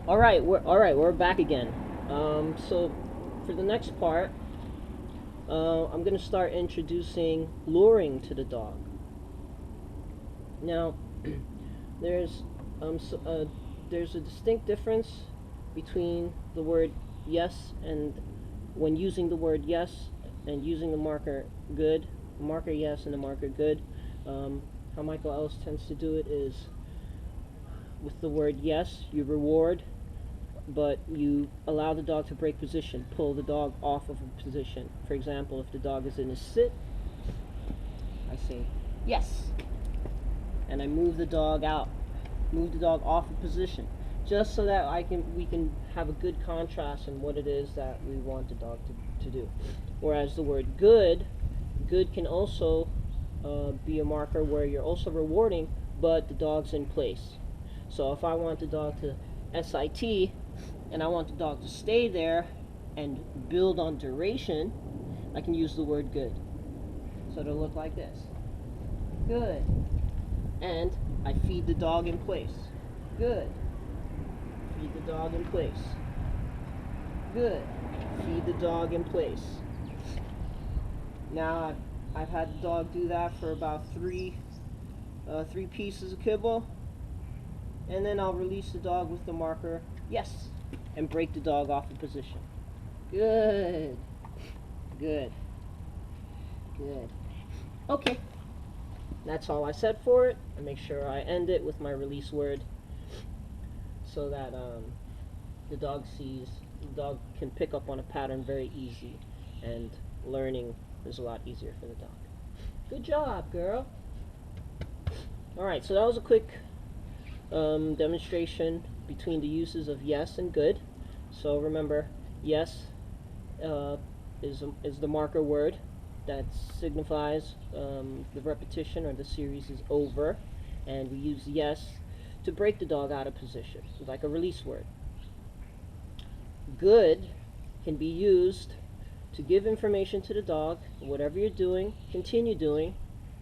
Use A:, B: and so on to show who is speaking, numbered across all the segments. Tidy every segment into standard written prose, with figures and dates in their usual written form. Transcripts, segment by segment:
A: All right, we're back again. So for the next part, I'm gonna start introducing luring to the dog. Now, there's there's a distinct difference between the word yes and when using the word yes and using the marker good, the marker yes and the marker good. How Michael Ellis tends to do it is with the word yes, you reward, but you allow the dog to break position, pull the dog off of a position. For example, if the dog is in a sit, I say yes, and I move the dog out, move the dog off of position, just so that we can have a good contrast in what it is that we want the dog to do. Whereas the word good can also be a marker where you're also rewarding, but the dog's in place. So if I want the dog to SIT, and I want the dog to stay there and build on duration, I can use the word good. So it'll look like this. Good. And I feed the dog in place. Good. Feed the dog in place. Good. Feed the dog in place. Now I've had the dog do that for about three pieces of kibble, and then I'll release the dog with the marker yes, and break the dog off the position. Good. Good. Good. Okay. That's all I said for it. I make sure I end it with my release word so that the dog can pick up on a pattern very easy, and learning is a lot easier for the dog. Good job, girl. Alright, so that was a quick demonstration between the uses of yes and good. So remember, yes is the marker word that signifies the repetition or the series is over, and we use yes to break the dog out of position, like a release word. Good can be used to give information to the dog, whatever you're doing, continue doing,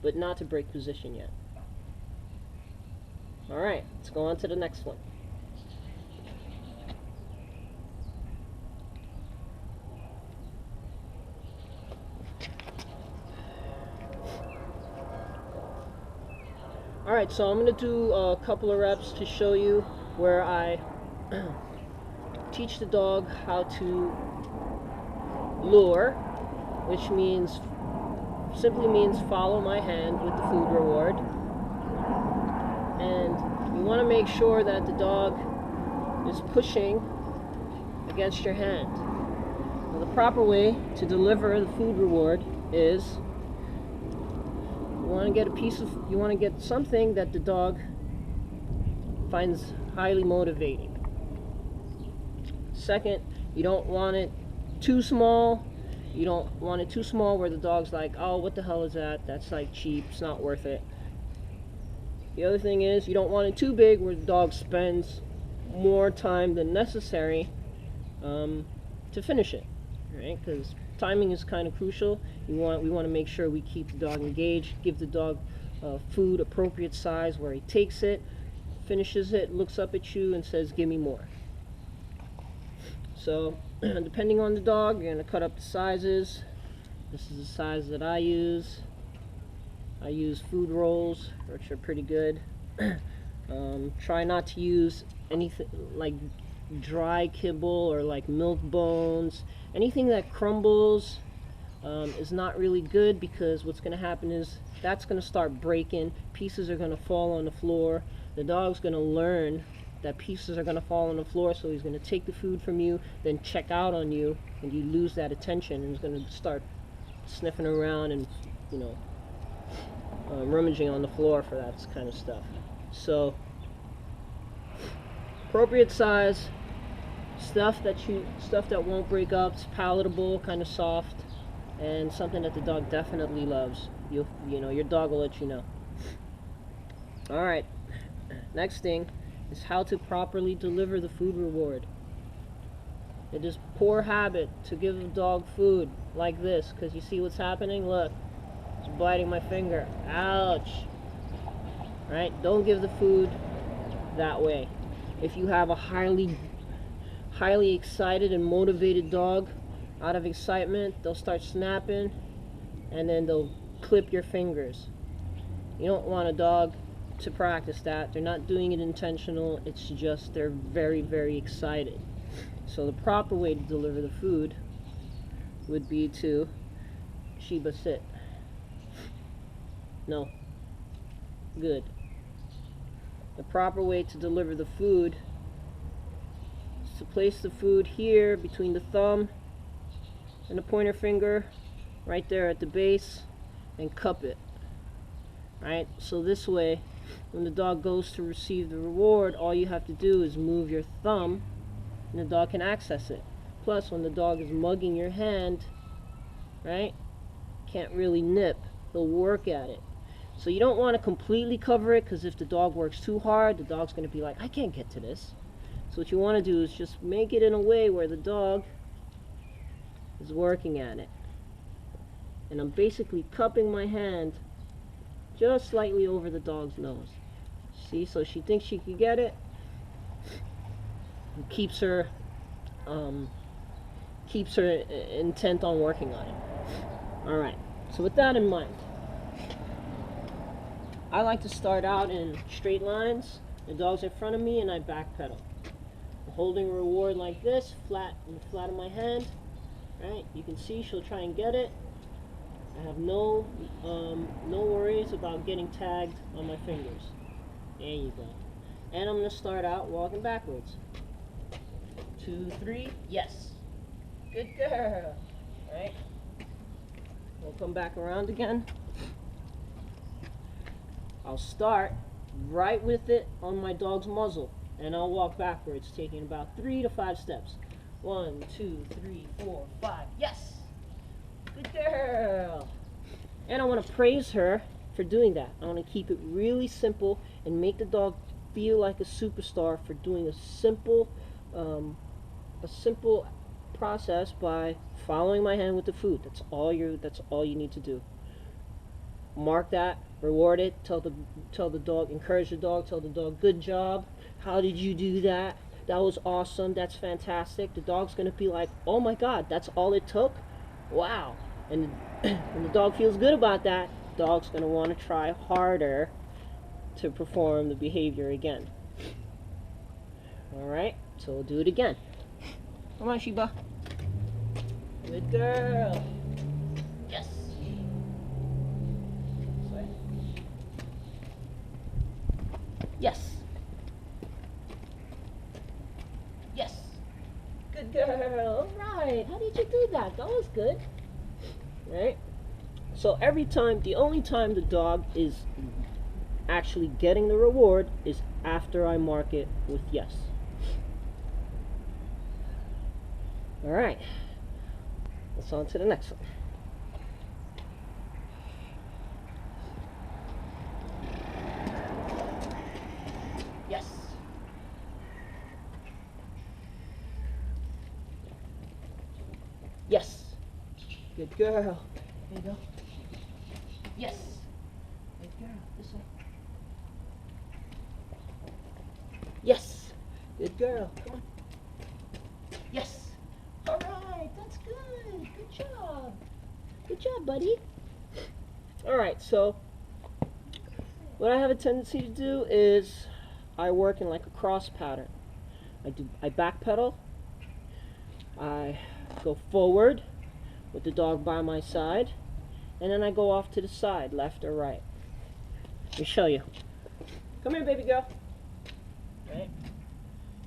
A: but not to break position yet. Alright, let's go on to the next one. Alright, so I'm going to do a couple of reps to show you where I teach the dog how to lure, which simply means follow my hand with the food reward. And you want to make sure that the dog is pushing against your hand. Now, the proper way to deliver the food reward is you want to get something that the dog finds highly motivating. Second, you don't want it too small. You don't want it too small where the dog's like, oh, what the hell is that? That's like cheap, it's not worth it. The other thing is, you don't want it too big where the dog spends more time than necessary to finish it, right? Because timing is kind of crucial. We want to make sure we keep the dog engaged, give the dog food appropriate size where he takes it, finishes it, looks up at you and says, give me more. So depending on the dog, you're going to cut up the sizes. This is the size that I use. I use food rolls, which are pretty good. Try not to use anything like dry kibble or like milk bones. Anything that crumbles is not really good, because what's going to happen is that's going to start breaking. Pieces are going to fall on the floor. The dog's going to learn that pieces are going to fall on the floor, so he's going to take the food from you, then check out on you, and you lose that attention, and he's going to start sniffing around and, you know, rummaging on the floor for that kind of stuff. So appropriate size, stuff that won't break up, it's palatable, kind of soft, and something that the dog definitely loves. You know, your dog will let you know. All right, next thing is how to properly deliver the food reward. It is poor habit to give a dog food like this, because you see what's happening? Look, it's biting my finger. Ouch. Right? Don't give the food that way. If you have a highly excited and motivated dog, out of excitement, they'll start snapping and then they'll clip your fingers. You don't want a dog to practice that. They're not doing it intentional. It's just they're very, very excited. So the proper way to deliver the food would be to Sheba, sit. No. Good. The proper way to deliver the food is to place the food here between the thumb and the pointer finger, right there at the base, and cup it. Right? So this way, when the dog goes to receive the reward, all you have to do is move your thumb and the dog can access it. Plus, when the dog is mugging your hand, right, can't really nip, he'll work at it. So you don't want to completely cover it, because if the dog works too hard, the dog's going to be like, I can't get to this. So what you want to do is just make it in a way where the dog is working at it. And I'm basically cupping my hand just slightly over the dog's nose. See, so she thinks she can get it. It keeps her intent on working on it. All right. So with that in mind, I like to start out in straight lines. The dog's in front of me, and I backpedal. I'm holding a reward like this, flat in the flat of my hand. Right? You can see she'll try and get it. I have no worries about getting tagged on my fingers. There you go. And I'm going to start out walking backwards. 2, 3, yes. Good girl. Right? We'll come back around again. I'll start right with it on my dog's muzzle, and I'll walk backwards, taking about 3 to 5 steps. 1, 2, 3, 4, 5. Yes! Good girl! And I want to praise her for doing that. I want to keep it really simple and make the dog feel like a superstar for doing a simple process by following my hand with the food. That's all you need to do. Mark that, reward it, tell the dog, encourage the dog, tell the dog, good job, how did you do that? That was awesome, that's fantastic. The dog's going to be like, oh my God, that's all it took? Wow. And when the dog feels good about that, the dog's going to want to try harder to perform the behavior again. Alright, so we'll do it again. Come on, Sheba. Good girl. Yes. Yes. Yes. Good girl. Alright. How did you do that? That was good. Right? So every time, the only time the dog is actually getting the reward is after I mark it with yes. Alright. Let's on to the next one. Yes. Yes. Good girl. There you go. Yes. Good girl. This way. Yes. Good girl. Come on. Yes. All right. That's good. Good job. Good job, buddy. All right. So what I have a tendency to do is I work in like a cross pattern. I backpedal. I go forward with the dog by my side, and then I go off to the side, left or right. Let me show you. Come here, baby girl. Right?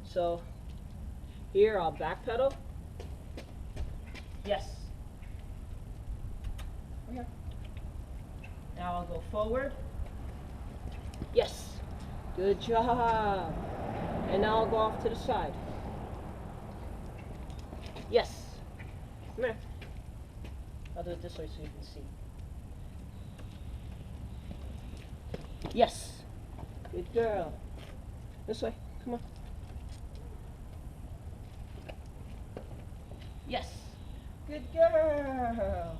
A: So here I'll backpedal. Yes. Come here. Now I'll go forward. Yes. Good job. And now I'll go off to the side. Yes. Come here. I'll do it this way so you can see. Yes. Good girl. This way. Come on. Yes. Good girl.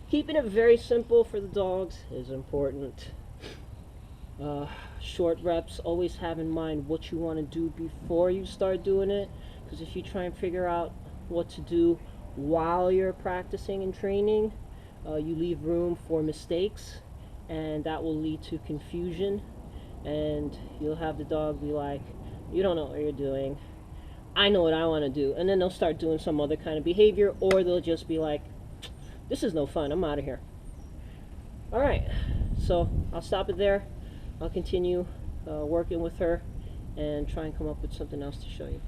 A: Keeping it very simple for the dogs is important. uh, short reps. Always have in mind what you want to do before you start doing it, because if you try and figure out what to do while you're practicing and training, you leave room for mistakes, and that will lead to confusion, and you'll have the dog be like, you don't know what you're doing, I know what I want to do, and then they'll start doing some other kind of behavior, or they'll just be like, this is no fun, I'm out of here. Alright, so I'll stop it there. I'll continue working with her and try and come up with something else to show you.